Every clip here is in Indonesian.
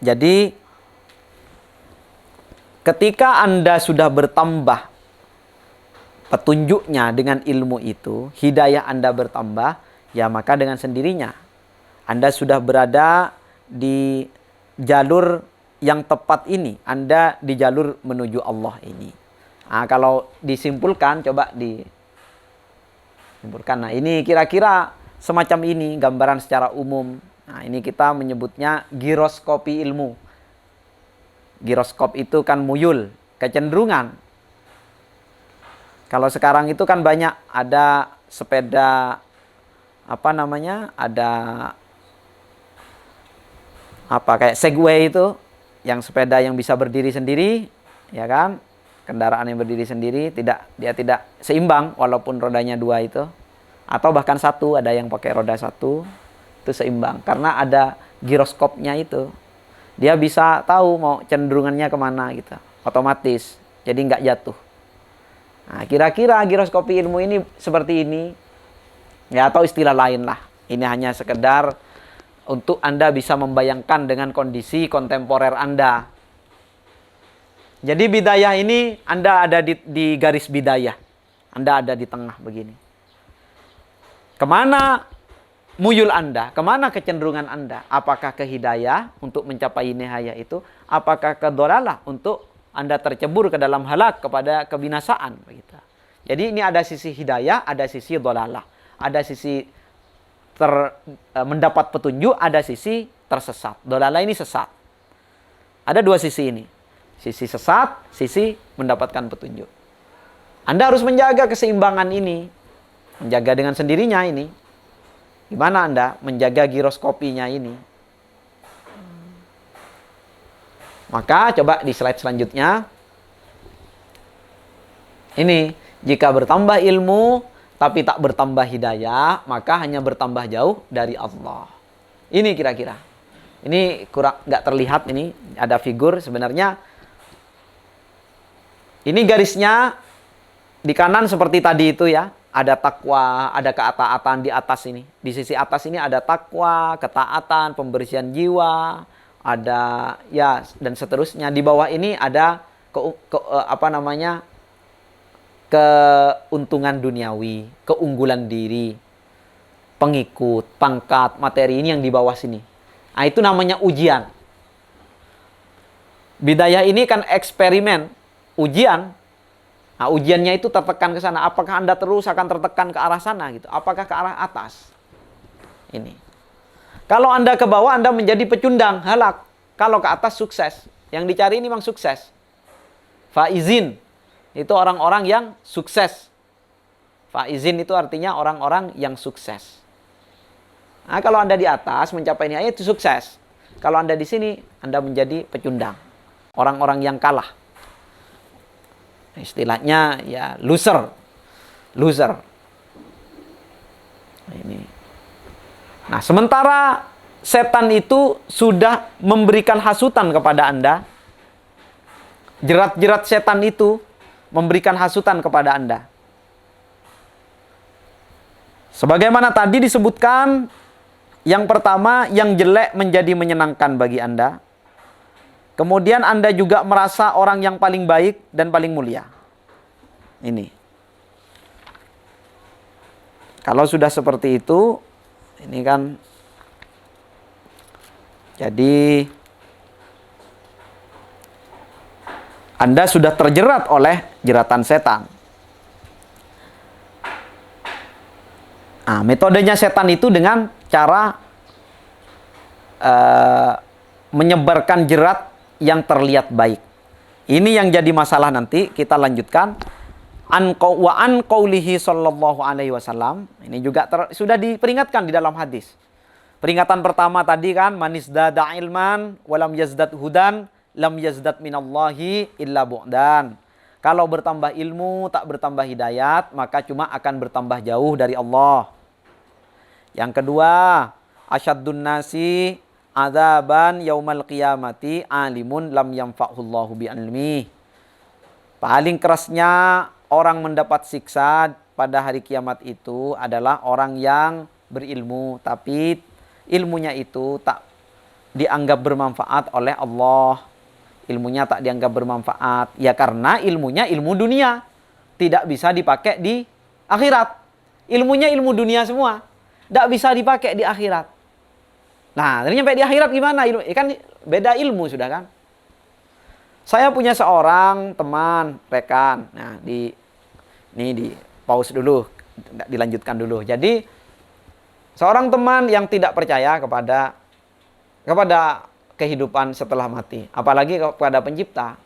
Jadi ketika Anda sudah bertambah petunjuknya dengan ilmu itu, hidayah Anda bertambah, ya maka dengan sendirinya Anda sudah berada di jalur yang tepat ini. Anda di jalur menuju Allah ini. Nah, kalau disimpulkan, coba disimpulkan. Nah, ini kira-kira semacam ini gambaran secara umum. Nah, ini kita menyebutnya giroskopi ilmu. Giroskop itu kan muyul, kecenderungan. Kalau sekarang itu kan banyak ada sepeda ada kayak Segway itu, yang sepeda yang bisa berdiri sendiri, ya kan? Kendaraan yang berdiri sendiri, dia tidak seimbang walaupun rodanya 2 itu. Atau bahkan 1, ada yang pakai roda 1 itu seimbang karena ada giroskopnya itu. Dia bisa tahu mau cenderungannya kemana gitu, otomatis. Jadi nggak jatuh. Nah, kira-kira giroskopi ilmu ini seperti ini. Ya, atau istilah lain lah. Ini hanya sekedar untuk Anda bisa membayangkan dengan kondisi kontemporer Anda. Jadi bidayah ini Anda ada di garis bidayah. Anda ada di tengah begini. Kemana muyul Anda? Kemana kecenderungan Anda? Apakah ke hidayah untuk mencapai nihayah itu? Apakah ke dhalalah untuk Anda tercebur ke dalam halak, kepada kebinasaan? Begitu. Jadi ini ada sisi hidayah, ada sisi dhalalah. Ada sisi mendapat petunjuk, ada sisi tersesat. Dhalalah ini sesat. Ada 2 sisi ini. Sisi sesat, sisi mendapatkan petunjuk. Anda harus menjaga keseimbangan ini. Menjaga dengan sendirinya ini. Gimana Anda menjaga giroskopinya ini? Maka coba di slide selanjutnya. Ini, jika bertambah ilmu tapi tak bertambah hidayah, maka hanya bertambah jauh dari Allah. Ini kira-kira. Ini kurang nggak terlihat, ini ada figur sebenarnya. Ini garisnya di kanan seperti tadi itu ya. Ada takwa, ada ketaatan di atas ini. Di sisi atas ini ada takwa, ketaatan, pembersihan jiwa, ada ya dan seterusnya. Di bawah ini ada keuntungan duniawi, keunggulan diri, pengikut, pangkat, materi, ini yang di bawah sini. Nah, itu namanya ujian. Bidayah ini kan eksperimen, ujian. Nah, ujiannya itu tertekan ke sana. Apakah Anda terus akan tertekan ke arah sana gitu? Apakah ke arah atas? Ini. Kalau Anda ke bawah, Anda menjadi pecundang, halak. Kalau ke atas, sukses. Yang dicari ini memang sukses. Faizin. Itu orang-orang yang sukses. Faizin itu artinya orang-orang yang sukses. Nah, kalau Anda di atas mencapai nihayah itu sukses. Kalau Anda di sini, Anda menjadi pecundang. Orang-orang yang kalah. Istilahnya ya loser. Loser. Ini. Nah, sementara setan itu sudah memberikan hasutan kepada Anda. Jerat-jerat setan itu memberikan hasutan kepada Anda. Sebagaimana tadi disebutkan, yang pertama, yang jelek menjadi menyenangkan bagi Anda. Kemudian Anda juga merasa orang yang paling baik dan paling mulia. Ini. Kalau sudah seperti itu, ini kan jadi Anda sudah terjerat oleh jeratan setan. Nah, metodenya setan itu dengan cara menyebarkan jerat yang terlihat baik. Ini yang jadi masalah nanti. Kita lanjutkan. An qaulihi sallallahu alaihi wasallam. Ini juga sudah diperingatkan di dalam hadis. Peringatan pertama tadi kan, manisdada ilman walam yazdad hudan lam yazdad minallahi illa bu'dan. Kalau bertambah ilmu tak bertambah hidayat, maka cuma akan bertambah jauh dari Allah. Yang kedua, asyaddun nasi adzaban yaumal qiyamati alimun lam yanfa'hullahu bi'ilmi. Paling kerasnya orang mendapat siksa pada hari kiamat itu adalah orang yang berilmu, tapi ilmunya itu tak dianggap bermanfaat oleh Allah. Ilmunya tak dianggap bermanfaat. Ya karena ilmunya ilmu dunia. Tidak bisa dipakai di akhirat. Ilmunya ilmu dunia semua. Tidak bisa dipakai di akhirat. Nah, terus nyampe di akhirat gimana? Kan beda ilmu sudah kan. Saya punya seorang teman, rekan. Nah, ini di pause dulu. Dilanjutkan dulu. Jadi, seorang teman yang tidak percaya kepada kehidupan setelah mati. Apalagi kepada pencipta.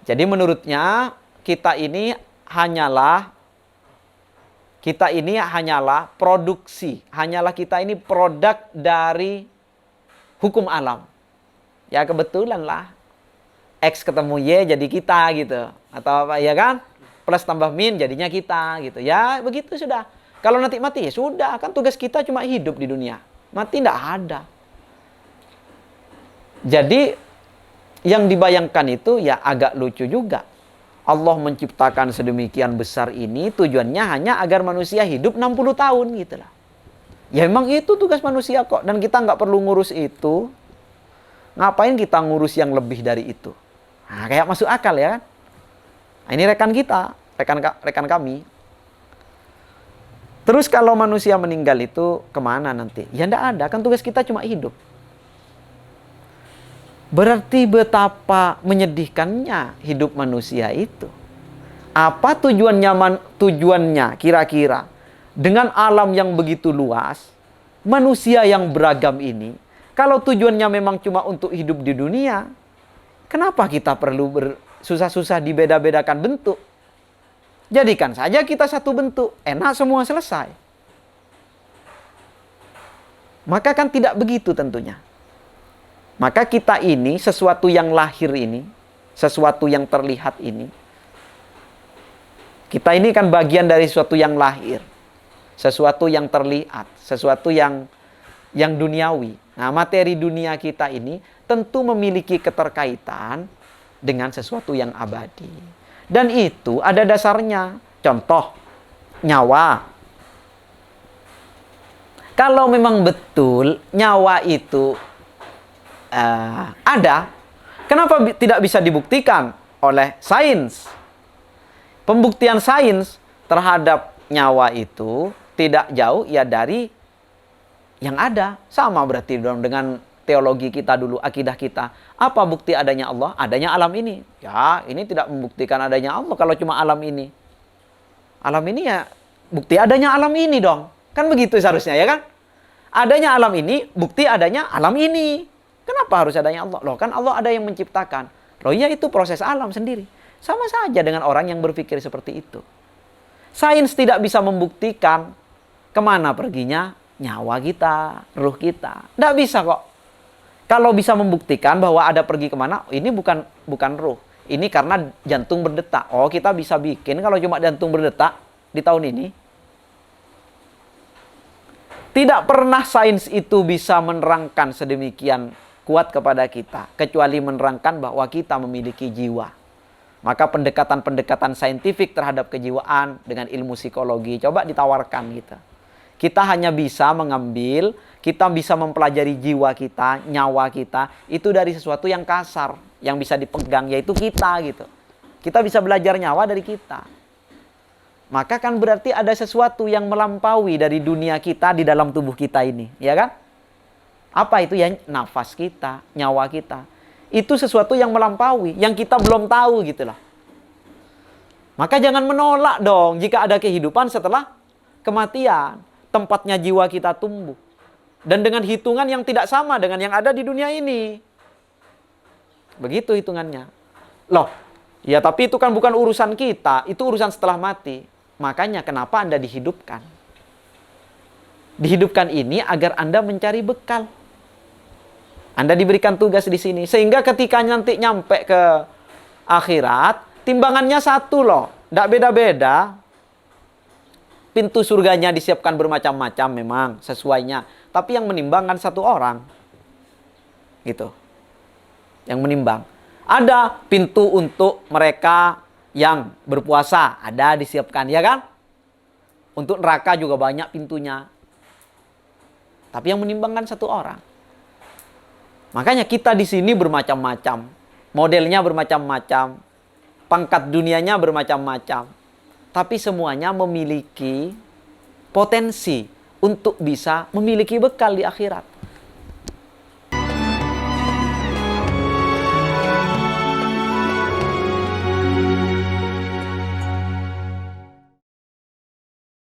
Jadi menurutnya kita ini hanyalah produksi. Hanyalah kita ini produk dari hukum alam. Ya kebetulan lah. X ketemu Y jadi kita gitu. Atau apa ya kan? Plus tambah min jadinya kita gitu. Ya begitu sudah. Kalau nanti mati ya sudah. Kan tugas kita cuma hidup di dunia. Mati tidak ada. Jadi yang dibayangkan itu ya agak lucu juga. Allah menciptakan sedemikian besar ini tujuannya hanya agar manusia hidup 60 tahun gitu lah. Ya memang itu tugas manusia kok. Dan kita nggak perlu ngurus itu. Ngapain kita ngurus yang lebih dari itu? Nah, kayak masuk akal ya kan? Nah, ini rekan kita, rekan kami. Terus kalau manusia meninggal itu kemana nanti? Ya enggak ada, kan tugas kita cuma hidup. Berarti betapa menyedihkannya hidup manusia itu. Apa tujuannya kira-kira? Dengan alam yang begitu luas, manusia yang beragam ini, kalau tujuannya memang cuma untuk hidup di dunia, kenapa kita perlu susah-susah dibeda-bedakan bentuk? Jadikan saja kita satu bentuk, enak semua selesai. Maka kan tidak begitu tentunya. Maka kita ini, sesuatu yang lahir ini, sesuatu yang terlihat ini, kita ini kan bagian dari sesuatu yang lahir, sesuatu yang terlihat, sesuatu yang duniawi. Nah, materi dunia kita ini tentu memiliki keterkaitan dengan sesuatu yang abadi. Dan itu ada dasarnya. Contoh, nyawa. Kalau memang betul nyawa itu ada, kenapa tidak bisa dibuktikan oleh sains? Pembuktian sains terhadap nyawa itu tidak jauh ya dari yang ada. Sama berarti dengan teologi kita dulu, akidah kita. Apa bukti adanya Allah? Adanya alam ini. Ya, ini tidak membuktikan adanya Allah kalau cuma alam ini. Alam ini ya bukti adanya alam ini dong. Kan begitu seharusnya ya kan? Adanya alam ini, bukti adanya alam ini. Kenapa harus adanya Allah? Loh kan Allah ada yang menciptakan. Loh iya itu proses alam sendiri. Sama saja dengan orang yang berpikir seperti itu. Sains tidak bisa membuktikan kemana perginya nyawa kita, ruh kita. Tidak bisa kok. Kalau bisa membuktikan bahwa ada pergi kemana, ini bukan ruh. Ini karena jantung berdetak. Oh kita bisa bikin kalau cuma jantung berdetak di tahun ini. Tidak pernah sains itu bisa menerangkan sedemikian kuat kepada kita, kecuali menerangkan bahwa kita memiliki jiwa. Maka pendekatan-pendekatan saintifik terhadap kejiwaan dengan ilmu psikologi coba ditawarkan gitu. Kita hanya bisa mengambil, kita bisa mempelajari jiwa kita, nyawa kita itu dari sesuatu yang kasar, yang bisa dipegang yaitu kita gitu. Kita bisa belajar nyawa dari kita. Maka kan berarti ada sesuatu yang melampaui dari dunia kita di dalam tubuh kita ini, ya kan? Apa itu ya? Nafas kita, nyawa kita. Itu sesuatu yang melampaui, yang kita belum tahu gitu loh. Maka jangan menolak dong jika ada kehidupan setelah kematian. Tempatnya jiwa kita tumbuh. Dan dengan hitungan yang tidak sama dengan yang ada di dunia ini. Begitu hitungannya. Loh, ya tapi itu kan bukan urusan kita, itu urusan setelah mati. Makanya kenapa Anda dihidupkan? Dihidupkan ini agar Anda mencari bekal. Anda diberikan tugas di sini. Sehingga ketika nanti nyampe ke akhirat, timbangannya satu loh. Tidak beda-beda. Pintu surganya disiapkan bermacam-macam memang sesuainya. Tapi yang menimbangkan satu orang. Gitu. Yang menimbang. Ada pintu untuk mereka yang berpuasa. Ada disiapkan, ya kan? Untuk neraka juga banyak pintunya. Tapi yang menimbangkan satu orang. Makanya kita di sini bermacam-macam. Modelnya bermacam-macam. Pangkat dunianya bermacam-macam. Tapi semuanya memiliki potensi untuk bisa memiliki bekal di akhirat.